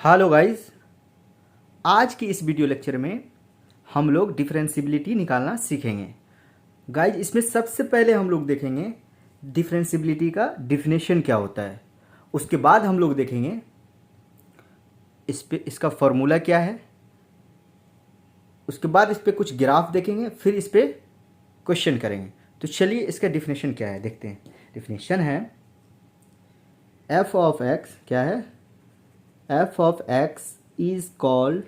Hello guys, आज की इस वीडियो लेक्चर में हम लोग डिफरेंशियबिलिटी निकालना सीखेंगे। गाइस, इसमें सबसे पहले हम लोग देखेंगे डिफरेंशियबिलिटी का डिफिनेशन क्या होता है। उसके बाद हम लोग देखेंगे इसका फॉर्मूला क्या है। उसके बाद इस पे कुछ ग्राफ देखेंगे, फिर इस पे क्वेश्चन करेंगे। तो चलिए इसका डिफिनेशन क्या है देखते हैं। डिफिनेशन है एफ ऑफ एक्स क्या है, f of x is called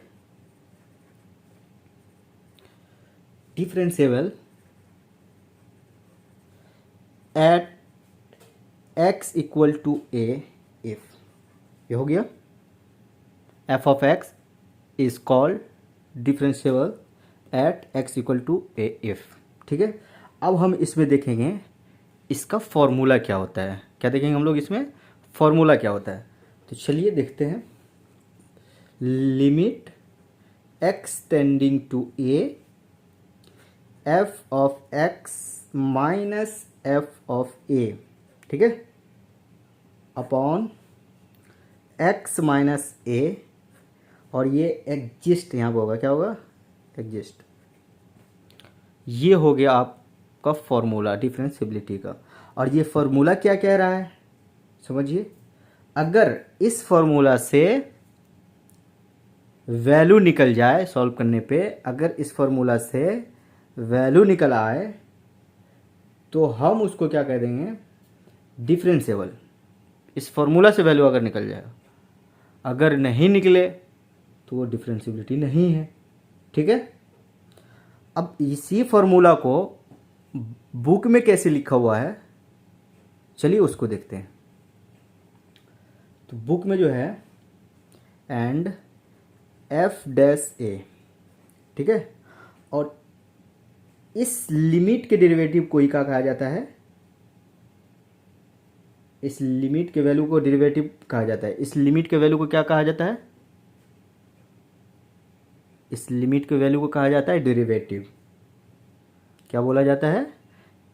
differentiable at x equal to a if ये हो गया f of x is called differentiable at x equal to a if। ठीक है, अब हम इसमें देखेंगे इसका फॉर्मूला क्या होता है। क्या देखेंगे हम लोग इसमें फॉर्मूला क्या होता है। तो चलिए देखते हैं। Limit x tending to a f of x minus f of a, ठीक है, अपॉन x माइनस a, और ये एग्जिस्ट यहाँ पर होगा, क्या होगा, एग्जिस्ट। ये हो गया आपका फॉर्मूला डिफरेंशियबिलिटी का। और ये फॉर्मूला क्या कह रहा है समझिए। अगर इस फॉर्मूला से वैल्यू निकल जाए सॉल्व करने पे, अगर इस फॉर्मूला से वैल्यू निकल आए तो हम उसको क्या कह देंगे, डिफरेंशिएबल। इस फॉर्मूला से वैल्यू अगर निकल जाए, अगर नहीं निकले तो वो डिफरेंशियबिलिटी नहीं है। ठीक है, अब इसी फॉर्मूला को बुक में कैसे लिखा हुआ है चलिए उसको देखते हैं। तो बुक में जो है एंड एफ डैश ए, ठीक है, और इस लिमिट के डेरिवेटिव को ही क्या कहा जाता है, इस लिमिट के वैल्यू को डेरिवेटिव कहा जाता है। इस लिमिट के वैल्यू को क्या कहा जाता है, इस लिमिट के वैल्यू को कहा जाता है डेरिवेटिव। क्या बोला जाता है,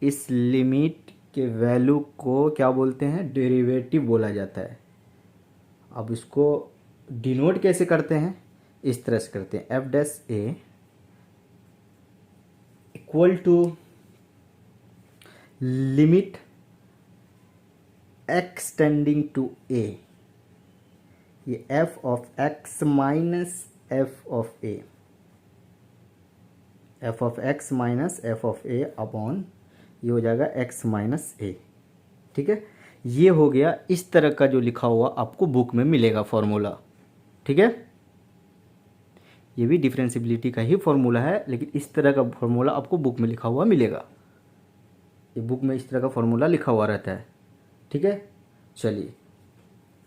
इस लिमिट के वैल्यू को क्या बोलते हैं, डेरिवेटिव बोला जाता है। अब इसको डिनोट कैसे करते हैं, इस तरह से करते हैं, F dash a equal to limit x tending to a, ये f of x minus F of a, F of x minus F of A upon ये हो जाएगा एक्स माइनस ए। ठीक है, ये हो गया। इस तरह का जो लिखा हुआ आपको बुक में मिलेगा फॉर्मूला। ठीक है, ये भी डिफरेंशियबिलिटी का ही फॉर्मूला है, लेकिन इस तरह का फॉर्मूला आपको बुक में लिखा हुआ मिलेगा। ये बुक में इस तरह का फॉर्मूला लिखा हुआ रहता है। ठीक है, चलिए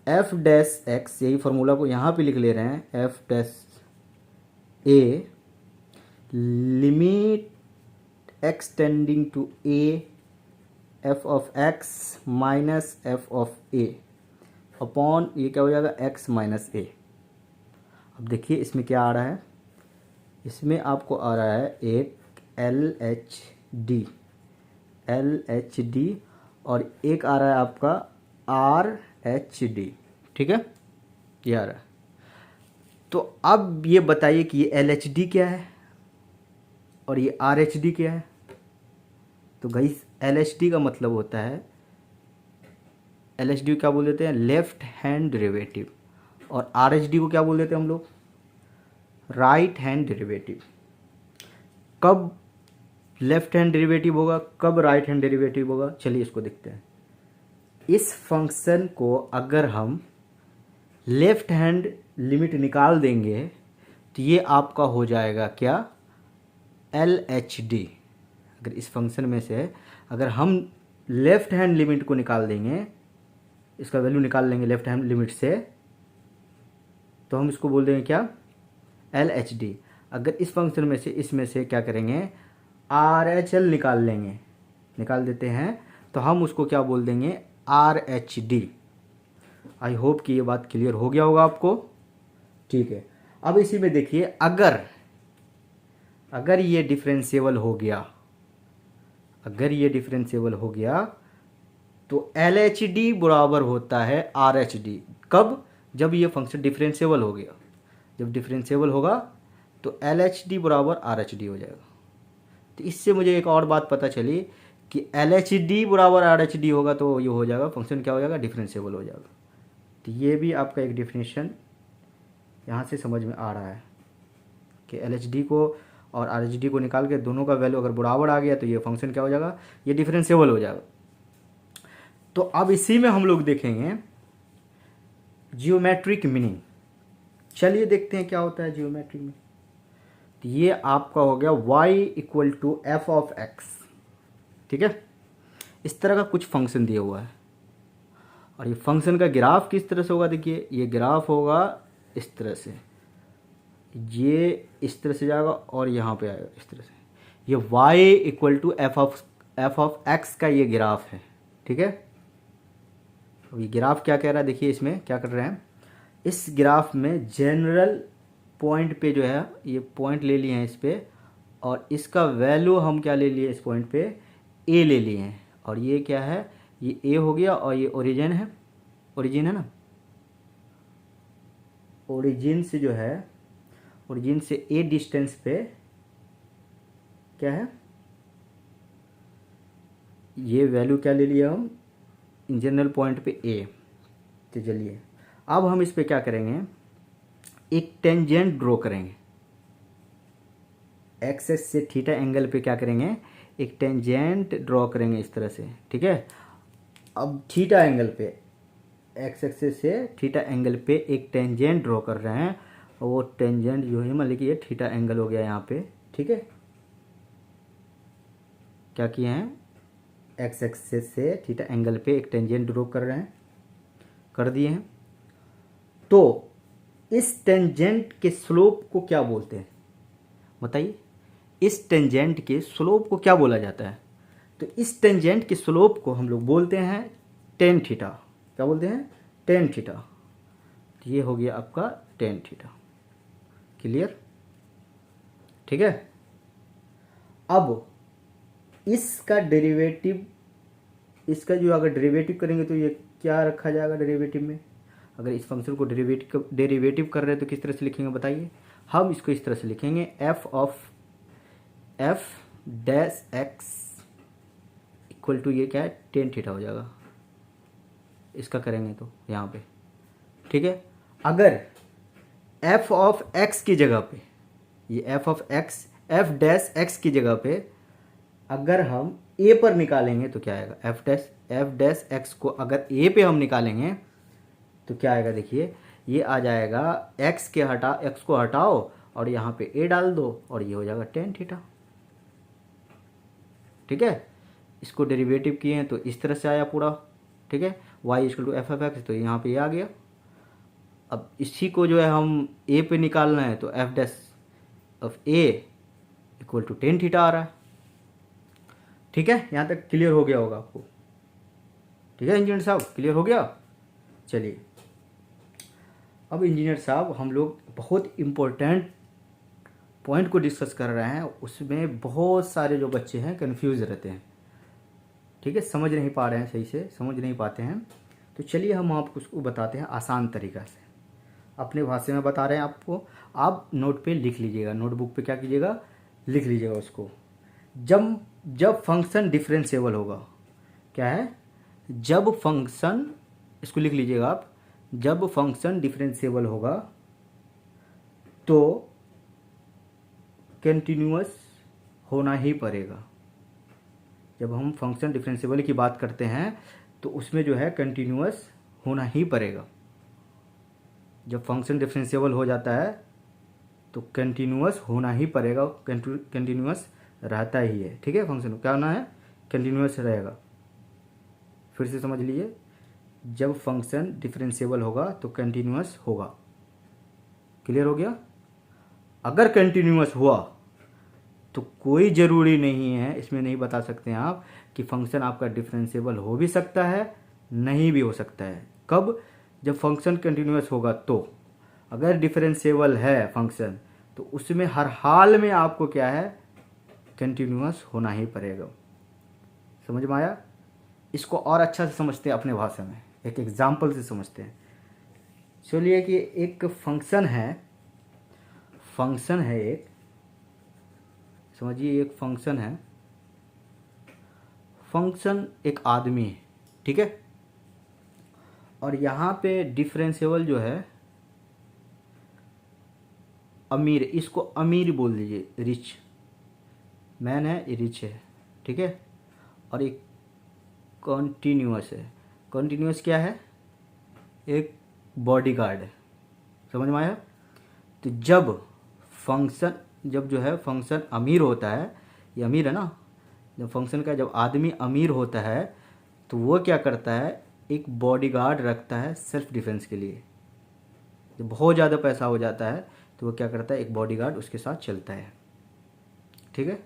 एफ डैश एक्स, यही फॉर्मूला को यहाँ पे लिख ले रहे हैं, F dash A limit x tending to A F of x minus F of A upon ये क्या हो जाएगा, एक्स माइनस ए। अब देखिए इसमें क्या आ रहा है, इसमें आपको आ रहा है एक एल एच डी और एक आ रहा है आपका आर एच डी। ठीक है, ये आ रहा है। तो अब ये बताइए कि ये एल एच डी क्या है और ये आर एच डी क्या है। तो गाइस एल एच डी का मतलब होता है, एल एच डी क्या बोल देते हैं, लेफ्ट हैंड डेरिवेटिव, और आर एच डी को क्या बोल देते हैं हम लोग, राइट हैंड डेरिवेटिव। कब लेफ्ट हैंड डेरिवेटिव होगा, कब राइट हैंड डेरिवेटिव होगा, चलिए इसको देखते हैं। इस फंक्शन को अगर हम लेफ्ट हैंड लिमिट निकाल देंगे तो ये आपका हो जाएगा क्या, एल एच डी। अगर इस फंक्शन में से अगर हम लेफ्ट हैंड लिमिट को निकाल देंगे, इसका वैल्यू निकाल लेंगे लेफ्ट हैंड लिमिट से, तो हम इसको बोल देंगे क्या, एल एच डी। अगर इस फंक्शन में से इसमें से क्या करेंगे, आर एच एल निकाल लेंगे, निकाल देते हैं, तो हम उसको क्या बोल देंगे, R H D. I hope कि ये बात क्लियर हो गया होगा आपको। ठीक है, अब इसी में देखिए, अगर ये डिफरेंशिएबल हो गया, अगर ये डिफरेंशिएबल हो गया तो एल एच डी बराबर होता है आर एच डी। कब, जब ये फंक्शन डिफरेंशिएबल हो गया, जब डिफरेंशिएबल होगा तो एल एच डी बराबर आर एच डी हो जाएगा। तो इससे मुझे एक और बात पता चली कि एल एच डी बराबर आर एच डी होगा तो ये हो जाएगा फंक्शन क्या हो जाएगा, डिफरेंशिएबल हो जाएगा। तो ये भी आपका एक डिफिनेशन यहाँ से समझ में आ रहा है कि एल एच डी को और आर एच डी को निकाल के दोनों का वैल्यू अगर बराबर आ गया तो ये फंक्शन क्या हो जाएगा, ये डिफरेंशिएबल हो जाएगा। तो अब इसी में हम लोग देखेंगे जियोमेट्रिक मीनिंग। चलिए देखते हैं क्या होता है जियोमेट्रिक मीनिंग। तो ये आपका हो गया y equal to F of x, ठीक है। इस तरह का कुछ फंक्शन दिया हुआ है और ये फंक्शन का ग्राफ किस तरह से होगा, देखिए ये ग्राफ होगा इस तरह से, ये इस तरह से जाएगा और यहाँ पे आएगा इस तरह से। ये y equal to F of x का ये ग्राफ है, ठीक है। अब ये ग्राफ क्या कह रहा है, देखिए इसमें क्या कर रहे हैं, इस ग्राफ में जनरल पॉइंट पे जो है ये पॉइंट ले लिए हैं इस पे, और इसका वैल्यू हम क्या ले लिए इस पॉइंट पे, ए ले लिए हैं। और ये क्या है, ये ए हो गया और ये ओरिजिन है, ओरिजिन है ना, ओरिजिन से जो है, ओरिजिन से ए डिस्टेंस पे क्या है, ये वैल्यू क्या ले लिया हम इन जनरल पॉइंट पे ए। तो चलिए अब हम इस पे क्या करेंगे, एक टेंजेंट ड्रॉ करेंगे, एक्सेस से थीटा एंगल पे क्या करेंगे, एक टेंजेंट ड्रॉ करेंगे इस तरह से, ठीक है। अब थीटा एंगल पे, एक्स एक्सेस से थीटा एंगल पे एक टेंजेंट ड्रॉ कर रहे हैं और वो टेंजेंट जो है मतलब कि ये थीटा एंगल हो गया यहाँ पे, ठीक है। क्या किए हैं, एक्स एक्सेस से थीटा एंगल पे एक टेंजेंट ड्रॉ कर रहे हैं, कर दिए हैं। तो इस टेंजेंट के स्लोप को क्या बोलते हैं बताइए, इस टेंजेंट के स्लोप को क्या बोला जाता है। तो इस टेंजेंट के स्लोप को हम लोग बोलते हैं टेन थीटा। क्या बोलते हैं, टेन थीटा। तो ये हो गया आपका टेन थीटा, क्लियर, ठीक है। अब इसका डेरिवेटिव, इसका जो अगर डेरिवेटिव करेंगे तो ये क्या रखा जाएगा डेरिवेटिव में, अगर इस फंक्शन को डेरिवेटिव कर रहे हैं तो किस तरह से लिखेंगे बताइए। हम इसको इस तरह से लिखेंगे F of F dash x equal to ये क्या है, टेन थीटा हो जाएगा, इसका करेंगे तो यहाँ पे, ठीक है। अगर एफ ऑफ एक्स की जगह पे, ये f of x, F dash x की जगह पे अगर हम ए पर निकालेंगे तो क्या आएगा, एफ डैश एक्स को अगर ए पे हम निकालेंगे तो क्या आएगा, देखिए ये आ जाएगा एक्स को हटाओ और यहाँ पे ए डाल दो और ये हो जाएगा टेन थीटा, ठीक है। इसको डेरिवेटिव किए हैं तो इस तरह से आया पूरा, ठीक है। y equal to F of x, तो यहाँ पे ये आ गया। अब इसी को जो है हम ए पे निकालना है तो f dash of a equal to ten theta आ रहा है, ठीक है। यहाँ तक क्लियर हो गया होगा आपको, ठीक है इंजीनियर साहब, क्लियर हो गया। चलिए अब इंजीनियर साहब हम लोग बहुत इम्पोर्टेंट पॉइंट को डिस्कस कर रहे हैं, उसमें बहुत सारे जो बच्चे हैं कंफ्यूज रहते हैं, ठीक है, समझ नहीं पा रहे हैं, सही से समझ नहीं पाते हैं। तो चलिए हम आपको उसको बताते हैं आसान तरीक़ा से, अपने भाषा में बता रहे हैं आपको। आप नोट पे लिख लीजिएगा, नोटबुक पे क्या कीजिएगा, लिख लीजिएगा उसको। जब फंक्शन डिफरेंशिएबल होगा, क्या है, जब फंक्शन, इसको लिख लीजिएगा आप, जब फंक्शन डिफरेंशिएबल होगा तो कंटिन्यूअस होना ही पड़ेगा। जब हम फंक्शन डिफरेंशिएबल की बात करते हैं तो उसमें जो है कंटिन्यूअस होना ही पड़ेगा। जब फंक्शन डिफरेंशिएबल हो जाता है तो कंटिन्यूअस होना ही पड़ेगा, कंटिन्यूअस रहता ही है, ठीक है। फंक्शन क्या होना है, कंटिन्यूअस रहेगा। फिर से समझ लीजिए, जब फंक्शन डिफरेंशिएबल होगा तो कंटिन्यूअस होगा, क्लियर हो गया। अगर कंटिन्यूअस हुआ तो कोई ज़रूरी नहीं है, इसमें नहीं बता सकते हैं आप कि फंक्शन आपका डिफरेंशिएबल हो भी सकता है, नहीं भी हो सकता है। कब, जब फंक्शन कंटिन्यूअस होगा। तो अगर डिफरेंशिएबल है फंक्शन तो उसमें हर हाल में आपको क्या है, कंटिन्यूअस होना ही पड़ेगा। समझ में आया। इसको और अच्छा से समझते हैं अपने भाषा में, एक एग्जाम्पल से समझते हैं। चलिए कि एक फंक्शन है एक, समझिए एक फंक्शन है, फंक्शन एक आदमी है, ठीक है। और यहाँ पे डिफरेंशियबल जो है अमीर, इसको अमीर बोल दीजिए, रिच मैन है, ये रिच है, ठीक है। और एक कॉन्टीन्यूअस है, कॉन्टीन्यूअस क्या है, एक बॉडीगार्ड है, समझ में आया। तो जब जो है फंक्शन अमीर होता है, ये अमीर है ना, जब फंक्शन का जब आदमी अमीर होता है तो वो क्या करता है, एक बॉडीगार्ड रखता है सेल्फ डिफेंस के लिए। जब बहुत ज़्यादा पैसा हो जाता है तो वो क्या करता है, एक बॉडीगार्ड उसके साथ चलता है, ठीक है।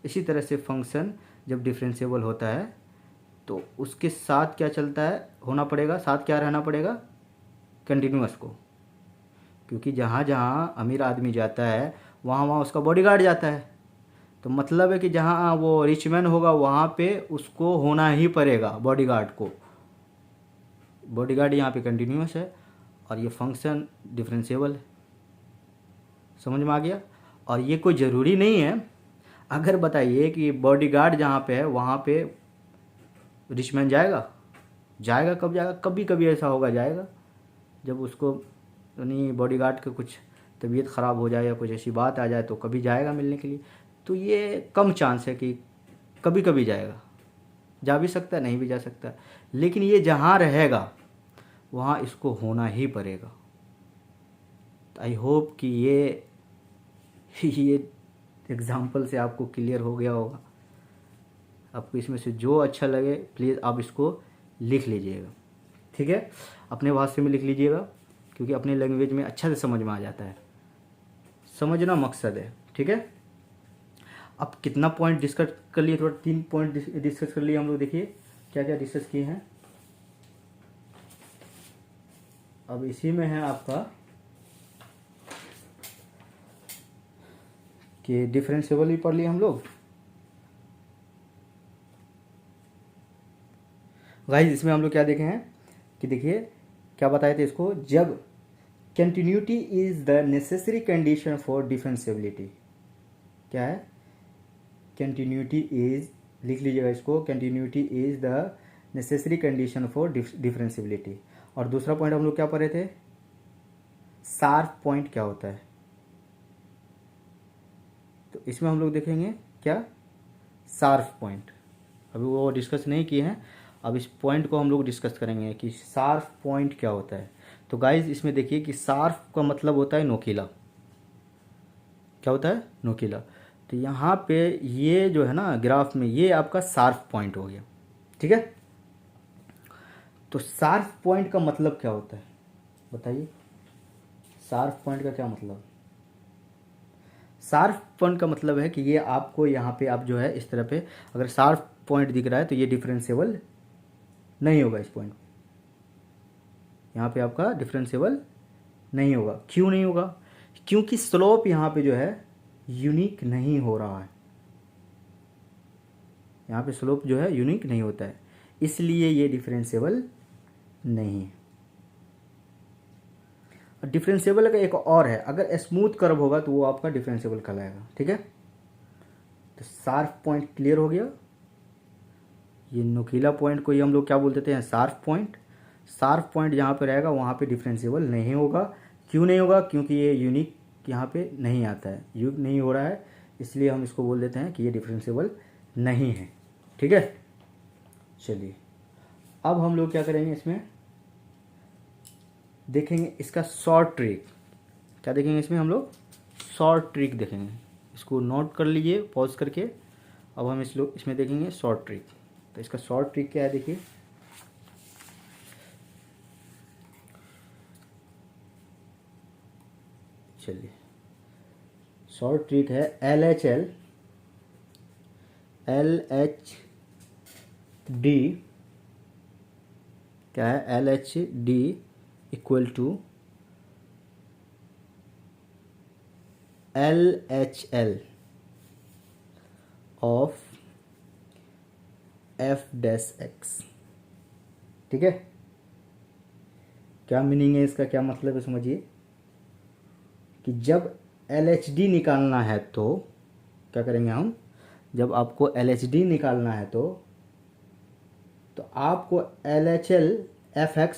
इसी तरह से फंक्शन जब डिफरेंशिएबल होता है तो उसके साथ क्या चलता है, होना पड़ेगा, साथ क्या रहना पड़ेगा, कंटिन्यूअस को, क्योंकि जहाँ जहाँ अमीर आदमी जाता है वहाँ वहाँ उसका बॉडीगार्ड जाता है। तो मतलब है कि जहाँ वो रिचमैन होगा वहाँ पे उसको होना ही पड़ेगा बॉडीगार्ड को। बॉडीगार्ड यहाँ पे कंटिन्यूअस है और ये फंक्शन डिफरेंशिएबल है, समझ में आ गया। और ये कोई ज़रूरी नहीं है, अगर बताइए कि बॉडीगार्ड जहाँ पे है वहाँ पे रिचमैन जाएगा, जाएगा कब जाएगा, कभी कभी ऐसा होगा जाएगा, जब उसको यानी बॉडीगार्ड का कुछ तबीयत ख़राब हो जाए या कुछ ऐसी बात आ जाए तो कभी जाएगा मिलने के लिए। तो ये कम चांस है कि कभी कभी जाएगा, जा भी सकता है नहीं भी जा सकता, लेकिन ये जहाँ रहेगा वहाँ इसको होना ही पड़ेगा। आई होप कि ये एग्ज़ाम्पल से आपको क्लियर हो गया होगा। आपको इसमें से जो अच्छा लगे प्लीज़ आप इसको लिख लीजिएगा, ठीक है। अपने भाषा में लिख लीजिएगा क्योंकि अपने लैंग्वेज में अच्छा से समझ में आ जाता है, समझना मकसद है, ठीक है। अब कितना पॉइंट डिस्कस कर लिए, थोड़ा 3 पॉइंट डिस्कस कर लिए हम लोग। देखिए क्या क्या डिस्कस किए हैं। अब इसी में है आपका कि डिफरेंशिएबल भी पढ़ लिए हम लोग। गाइस इसमें हम लोग क्या देखे हैं कि देखिए क्या बताए थे इसको, जब continuity is the necessary condition for differentiability. क्या है, कंटिन्यूटी इज, लिख लीजिएगा इसको, continuity is the necessary condition for differentiability. और दूसरा पॉइंट हम लोग क्या पढ़े थे, शार्प पॉइंट क्या होता है। तो इसमें हम लोग देखेंगे क्या, शार्प पॉइंट, अभी वो डिस्कस नहीं किए हैं, अब इस पॉइंट को हम लोग डिस्कस करेंगे कि शार्प पॉइंट क्या होता है। तो गाइज इसमें देखिए कि शार्प का मतलब होता है नोकीला, क्या होता है, नोकीला। तो यहाँ पे ये जो है ना ग्राफ में, ये आपका शार्प पॉइंट हो गया, ठीक है। तो शार्प पॉइंट का मतलब क्या होता है बताइए, शार्प पॉइंट का क्या मतलब। शार्प पॉइंट का मतलब है कि ये आपको यहाँ पे आप जो है इस तरह पे अगर शार्प पॉइंट दिख रहा है तो ये डिफरेंशिएबल नहीं होगा, इस पॉइंट यहाँ पे आपका डिफरेंशिएबल नहीं होगा। क्यों नहीं होगा, क्योंकि स्लोप यहाँ पे जो है यूनिक नहीं हो रहा है, यहाँ पे स्लोप जो है यूनिक नहीं होता है, इसलिए ये डिफरेंशिएबल नहीं है। डिफरेंशिएबल का एक और है, अगर स्मूथ कर्व होगा तो वो आपका डिफरेंशिएबल कहलाएगा, ठीक है। तो शार्प पॉइंट क्लियर हो गया। ये नुकीला पॉइंट को ही हम लोग क्या बोल देते हैं, शार्प पॉइंट। शार्प पॉइंट जहाँ पे रहेगा वहाँ पे डिफरेंशिएबल नहीं होगा। क्यों नहीं होगा, क्योंकि ये यूनिक यहाँ पे नहीं आता है, यूनिक नहीं हो रहा है, इसलिए हम इसको बोल देते हैं कि ये डिफरेंशिएबल नहीं है, ठीक है। चलिए अब हम लोग क्या करेंगे, इसमें देखेंगे इसका शॉर्ट ट्रिक। क्या देखेंगे इसमें हम लोग, शॉर्ट ट्रिक देखेंगे। इसको नोट कर लीजिए पॉज करके। अब हम इसमें देखेंगे शॉर्ट ट्रिक। तो इसका शॉर्ट ट्रिक क्या है देखिए, चलिए शॉर्ट ट्रिक है LHD, क्या है, LHD equal to LHL of F dash X, ठीक है। क्या मीनिंग है इसका, क्या मतलब है समझिए कि जब LHD निकालना है तो क्या करेंगे हम, जब आपको LHD निकालना है तो आपको LHL FX,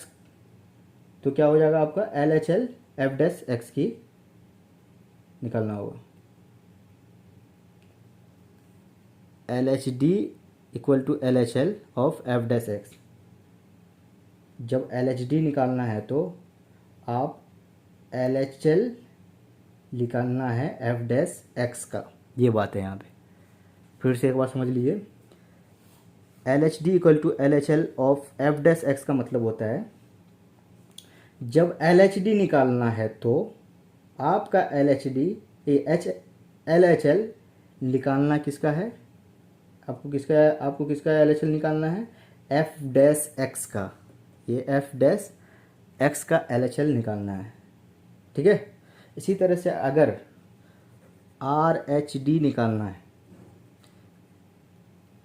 तो क्या हो जाएगा आपका LHL F' की निकालना होगा। LHD equal to LHL of F'। जब LHD निकालना है तो आप LHL निकालना है F' का। ये बात है यहाँ पे, फिर से एक बार समझ लीजिए। LHD equal to LHL of F' का मतलब होता है जब LHD निकालना है तो आपका LHL निकालना किसका है, आपको किसका LHL निकालना है, F' का। ये F' का LHL निकालना है, ठीक है। इसी तरह से अगर RHD निकालना है,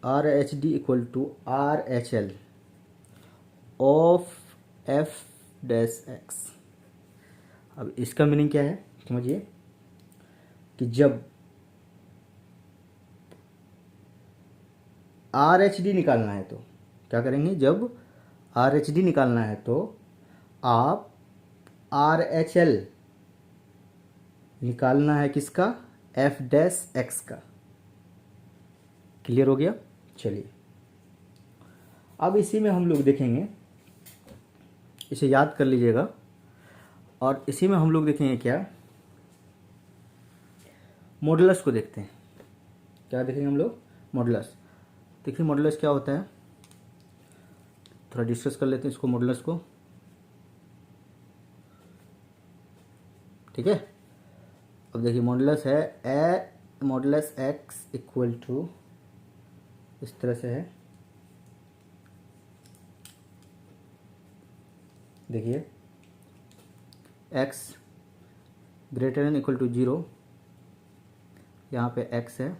RHD equal to RHL of F'। अब इसका मीनिंग क्या है समझिए कि जब RHD निकालना है तो क्या करेंगे, जब RHD निकालना है तो आप RHL निकालना है किसका, F' का। क्लियर हो गया। चलिए अब इसी में हम लोग देखेंगे, इसे याद कर लीजिएगा, और इसी में हम लोग देखेंगे क्या, मॉडुलस को देखते हैं। क्या देखेंगे हम लोग, मॉडुलस। देखिए मॉडुलस क्या होता है, थोड़ा डिस्कस कर लेते हैं इसको, मॉडुलस को, ठीक है। अब देखिए मॉडुलस है मॉडुलस x इक्वल टू, इस तरह से है, देखिए x greater than equal to 0, यहाँ पे x है,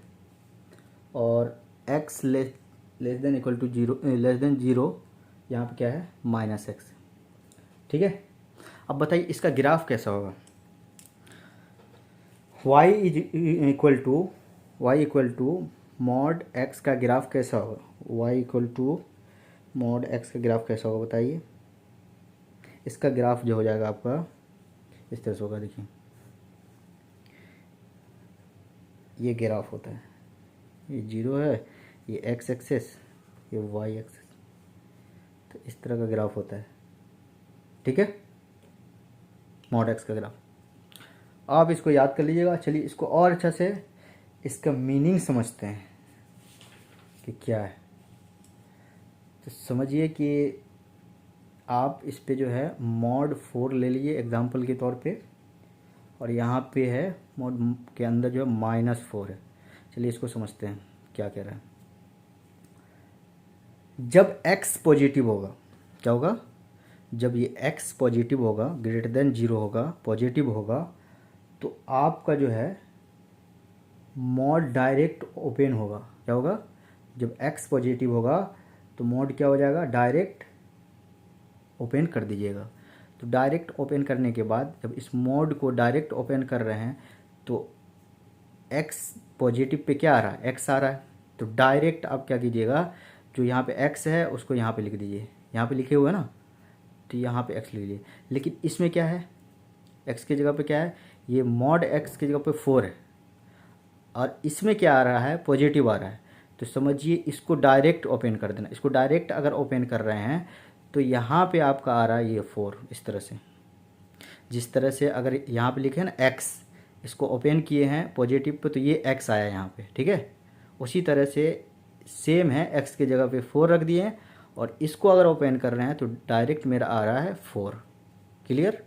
और x less than equal to 0, less than 0 यहाँ पे क्या है, -x, ठीक है। अब बताइए इसका ग्राफ कैसा होगा। y equal to mod x का ग्राफ कैसा होगा, y equal to mod x का ग्राफ कैसा होगा बताइए। इसका ग्राफ जो हो जाएगा आपका इस तरह से होगा, देखिए ये ग्राफ होता है, ये 0 है, ये x एक्सेस, ये y एक्सेस, तो इस तरह का ग्राफ होता है, ठीक है, मॉड x का ग्राफ। आप इसको याद कर लीजिएगा। चलिए इसको और अच्छा से इसका मीनिंग समझते हैं कि क्या है। तो समझिए कि आप इस पे जो है मॉड 4 ले लीजिए एग्जांपल के तौर पे, और यहाँ पे है मॉड के अंदर जो है -4 है। चलिए इसको समझते हैं क्या कह रहा है। जब x पॉजिटिव होगा, क्या होगा, जब ये x पॉजिटिव होगा, ग्रेटर देन 0 होगा, पॉजिटिव होगा, तो आपका जो है मॉड डायरेक्ट ओपन होगा। क्या होगा, जब x पॉजिटिव होगा तो मॉड क्या हो जाएगा, डायरेक्ट ओपन कर दीजिएगा। तो डायरेक्ट ओपन करने के बाद जब इस मोड को डायरेक्ट ओपन कर रहे हैं तो x पॉजिटिव पे क्या आ रहा है, x आ रहा है, तो डायरेक्ट आप क्या कीजिएगा, जो यहाँ पे x है उसको यहाँ पे लिख दीजिए, यहाँ पे लिखे हुए है ना, तो यहाँ पे x लिख लीजिए। लेकिन इसमें क्या है, x की जगह पे क्या है, ये मॉड x की जगह पे 4 है, और इसमें क्या आ रहा है, पॉजिटिव आ रहा है। तो समझिए इसको डायरेक्ट ओपन कर देना। इसको डायरेक्ट अगर ओपन कर रहे हैं तो यहाँ पे आपका आ रहा है ये 4, इस तरह से। जिस तरह से अगर यहाँ पे लिखे हैं ना x, इसको ओपन किए हैं पॉजिटिव पे तो ये x आया यहाँ पे, ठीक है। उसी तरह से सेम है, x की जगह पे 4 रख दिए, और इसको अगर ओपन कर रहे हैं तो डायरेक्ट मेरा आ रहा है 4। क्लियर।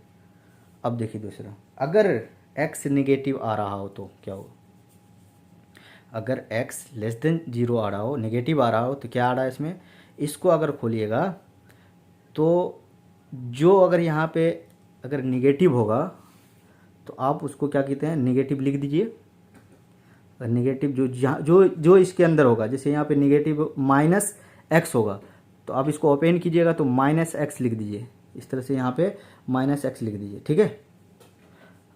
अब देखिए दूसरा, अगर x नेगेटिव आ रहा हो तो क्या हो, अगर x लेस देन 0 आ रहा हो, नेगेटिव आ रहा हो, तो क्या आ रहा है इसमें, इसको अगर खोलिएगा तो जो अगर यहाँ पे अगर नेगेटिव होगा तो आप उसको क्या कहते हैं, नेगेटिव लिख दीजिए। नेगेटिव जो इसके अंदर होगा, जैसे यहाँ पे नेगेटिव -x होगा, तो आप इसको ओपन कीजिएगा तो -x लिख दीजिए, इस तरह से यहाँ पे माइनस एक्स लिख दीजिए, ठीक है।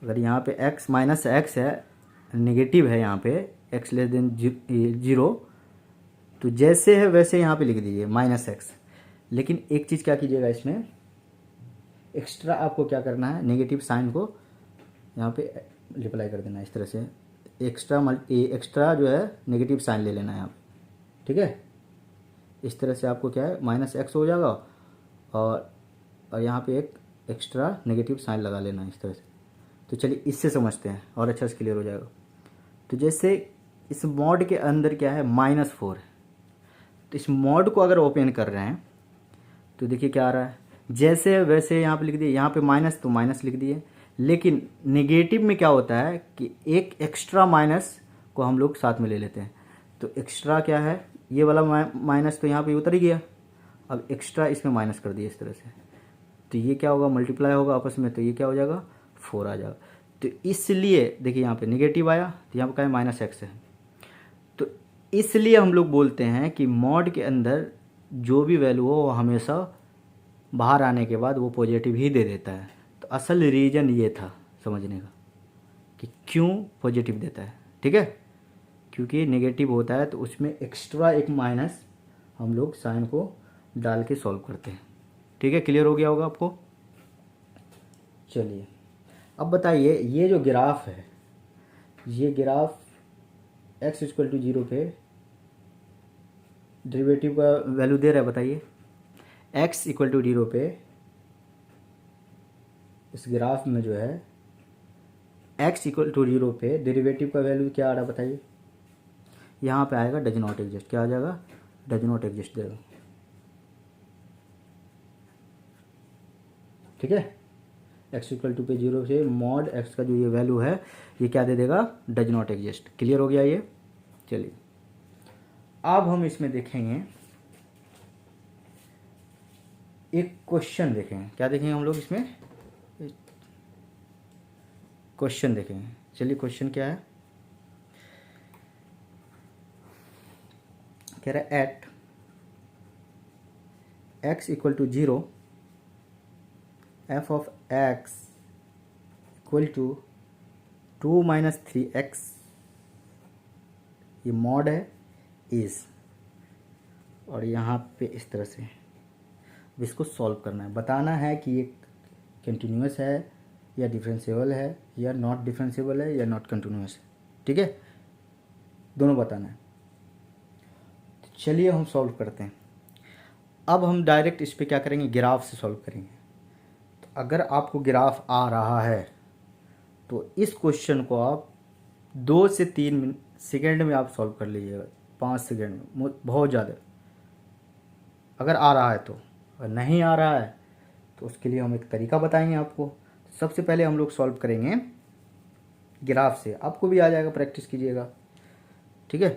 अगर यहाँ पे एक्स माइनस एक्स है, नेगेटिव है यहाँ पे, एक्स लेस देन 0, तो जैसे है वैसे यहाँ पे लिख दीजिए माइनस एक्स। लेकिन एक चीज़ क्या कीजिएगा, इसमें एक्स्ट्रा आपको क्या करना है, नेगेटिव साइन को यहाँ पे अप्लाई कर देना है इस तरह से, एक्स्ट्रा जो है नेगेटिव साइन ले लेना है यहाँ पे, ठीक है। इस तरह से आपको क्या है माइनस एक्स हो जाएगा, और यहाँ पे एक एक्स्ट्रा नेगेटिव साइन लगा लेना है इस तरह से। तो चलिए इससे समझते हैं और अच्छा से क्लियर हो जाएगा। तो जैसे इस मॉड के अंदर क्या है -4 है, तो इस मॉड को अगर ओपन कर रहे हैं तो देखिए क्या आ रहा है, जैसे वैसे यहाँ पे लिख दिए, यहाँ पे माइनस तो माइनस लिख दिए। लेकिन नेगेटिव में क्या होता है कि एक एक्स्ट्रा माइनस को हम लोग साथ में ले लेते हैं। तो एक्स्ट्रा क्या है, ये वाला माइनस तो यहाँ पे उतर ही गया, अब एक्स्ट्रा इसमें माइनस कर दिया इस तरह से, तो ये क्या होगा, मल्टीप्लाई होगा आपस में, तो ये क्या हो जाएगा 4 आ जाएगा। तो इसलिए देखिए यहाँ पे नेगेटिव आया, तो यहाँ पे क्या है माइनस एक्स है। तो इसलिए हम लोग बोलते हैं कि मॉड के अंदर जो भी वैल्यू हो वो हमेशा बाहर आने के बाद वो पॉजिटिव ही दे देता है। तो असल रीज़न ये था समझने का कि क्यों पॉजिटिव देता है, ठीक है। क्योंकि नेगेटिव होता है तो उसमें एक्स्ट्रा एक माइनस हम लोग साइन को डाल के सॉल्व करते हैं, ठीक है। क्लियर हो गया होगा आपको। चलिए अब बताइए, ये जो ग्राफ है, ये ग्राफ x इक्वल टू 0 पे डेरिवेटिव का वैल्यू दे रहा है, बताइए x इक्वल टू 0 पे इस ग्राफ में जो है x इक्वल टू 0 पे डेरिवेटिव का वैल्यू क्या आ रहा है बताइए। यहाँ पे आएगा डज नॉट एग्जिस्ट, क्या आ जाएगा, डज नॉट एग्जिस्ट देगा, ठीक है। x इक्वल टू पे 0 से मॉड x का जो ये वैल्यू है ये क्या दे देगा, डज नॉट एग्जिस्ट। क्लियर हो गया ये। चलिए अब हम इसमें देखेंगे एक क्वेश्चन, देखेंगे क्या देखेंगे हम लोग इसमें, क्वेश्चन देखेंगे। चलिए क्वेश्चन क्या है, कह रहा है at x equal to 0 f of x equal to 2 minus 3x, ये मॉड है इज, और यहाँ पे इस तरह से इसको सॉल्व करना है, बताना है कि ये कंटिन्यूस है या डिफरेंशिएबल है या नॉट डिफरेंशिएबल है या नॉट कंटिन्यूस है, ठीक है, दोनों बताना है। तो चलिए हम सॉल्व करते हैं। अब हम डायरेक्ट इस पे क्या करेंगे, ग्राफ से सॉल्व करेंगे। तो अगर आपको ग्राफ आ रहा है तो इस क्वेश्चन को आप 2 से 3 सेकेंड में आप सॉल्व कर लीजिएगा, 5 सेकेंड में, बहुत ज़्यादा अगर आ रहा है तो। अगर नहीं आ रहा है तो उसके लिए हम एक तरीका बताएंगे आपको। सबसे पहले हम लोग सॉल्व करेंगे ग्राफ से, आपको भी आ जाएगा, प्रैक्टिस कीजिएगा, ठीक है।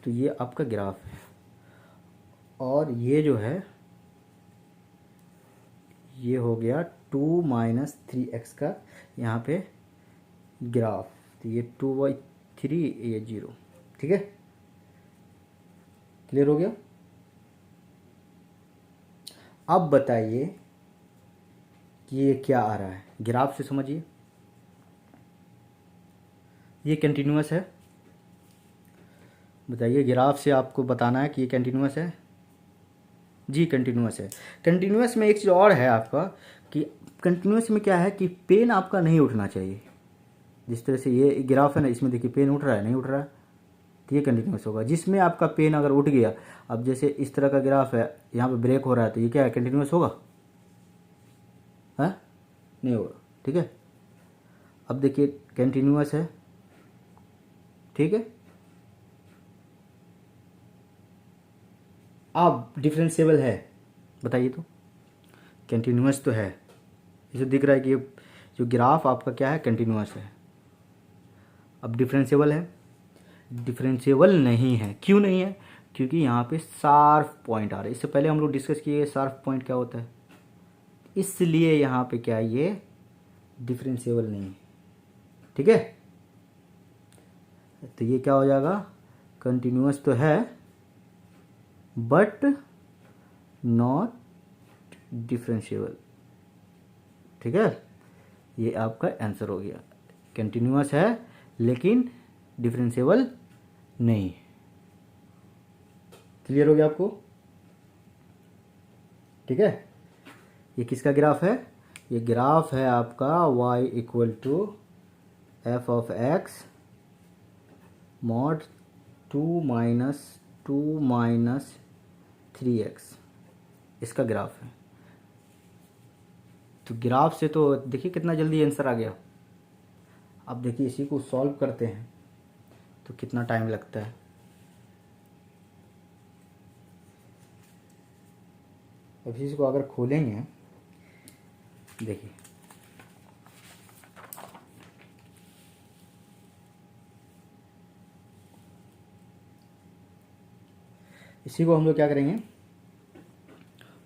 तो ये आपका ग्राफ है और ये जो है ये हो गया 2 माइनस 3x का यहाँ पे ग्राफ, तो ये 2/3 ये 0, ठीक है। क्लियर हो गया। अब बताइए कि ये क्या आ रहा है, ग्राफ से समझिए। ये कंटिन्यूअस है, बताइए ग्राफ से आपको बताना है कि ये कंटिन्यूअस है। जी कंटिन्यूअस है। कंटिन्यूअस में एक चीज़ और है आपका कि कंटिन्यूअस में क्या है कि पेन आपका नहीं उठना चाहिए। जिस तरह से ये ग्राफ है ना, इसमें देखिए पेन उठ रहा है, नहीं उठ रहा है, तो ये कंटिन्यूअस होगा। जिसमें आपका पेन अगर उठ गया, अब जैसे इस तरह का ग्राफ है, यहाँ पे ब्रेक हो रहा है, तो ये क्या है, कंटिन्यूअस होगा, है नहीं होगा, ठीक है। अब देखिए कंटिन्यूअस है, ठीक है। अब डिफरेंशिएबल है, बताइए तो, कंटिन्यूअस तो है, इसे दिख रहा है कि ये जो ग्राफ आपका क्या है, कंटिन्यूअस है। अब डिफरेंशिएबल है, डिफरेंशिएबल नहीं है, क्यों नहीं है, क्योंकि यहाँ पे शार्प पॉइंट आ रहा है। इससे पहले हम लोग डिस्कस किए शार्प पॉइंट क्या होता है, इसलिए यहाँ पे क्या है, ये डिफरेंशिएबल नहीं है, ठीक है। तो ये क्या हो जाएगा, कंटिन्यूअस तो है बट नॉट डिफरेंशिएबल। ठीक है, ये आपका आंसर हो गया। कंटिन्यूअस है लेकिन डिफरेंशिएबल नहीं। क्लियर हो गया आपको? ठीक है, ये किसका ग्राफ है? ये ग्राफ है आपका y equal to F of X mod 2 minus 3x, इसका ग्राफ है। तो ग्राफ से तो देखिए कितना जल्दी आंसर आ गया। अब देखिए इसी को सॉल्व करते हैं तो कितना टाइम लगता है। अब इसी को अगर खोलेंगे, देखिए इसी को हम लोग क्या करेंगे,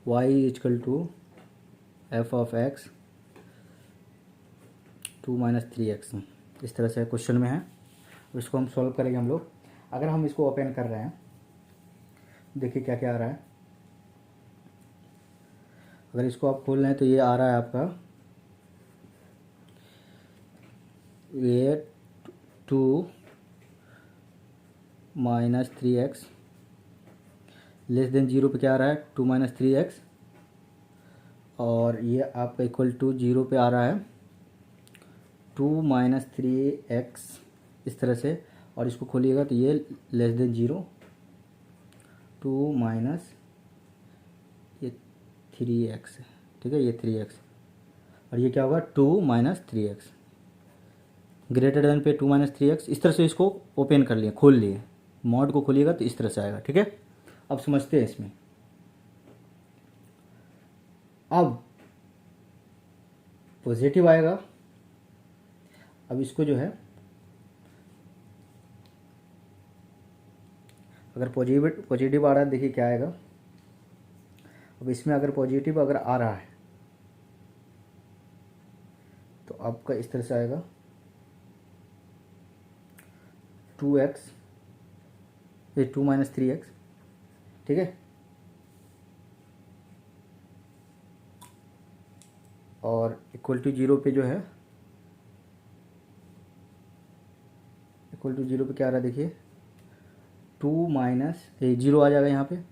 y equal to F of X 2 minus 3x, इस तरह से क्वेश्चन में है। इसको हम सॉल्व करेंगे हम लोग। अगर हम इसको ओपन कर रहे हैं, देखिए क्या क्या आ रहा है। अगर इसको आप खोल रहे हैं तो ये आ रहा है आपका ये 2 माइनस 3x लेस देन 0 पे क्या आ रहा है 2 माइनस 3x, और ये आपका इक्वल टू 0 पे आ रहा है 2 माइनस 3x, इस तरह से। और इसको खोलिएगा तो ये लेस देन 0 2 माइनस ये 3x, ठीक है, ये 3x, और ये क्या होगा 2 माइनस 3x ग्रेटर देन पे 2 माइनस 3x। इस तरह से इसको ओपन कर लिए, खोल लिए, मॉड को खोलिएगा तो इस तरह से आएगा। ठीक है, अब समझते हैं इसमें। अब पॉजिटिव आएगा। अब इसको जो है अगर पॉजिटिव आ रहा है, देखिए क्या आएगा। अब इसमें अगर पॉजिटिव अगर आ रहा है तो आपका इस तरह से आएगा 2x, ये 2 माइनस 3x, ठीक है। और इक्वल टू 0 पे जो है, इक्वल टू 0 पे क्या आ रहा है देखिए 2 माइनस 0 आ जाएगा यहाँ पे,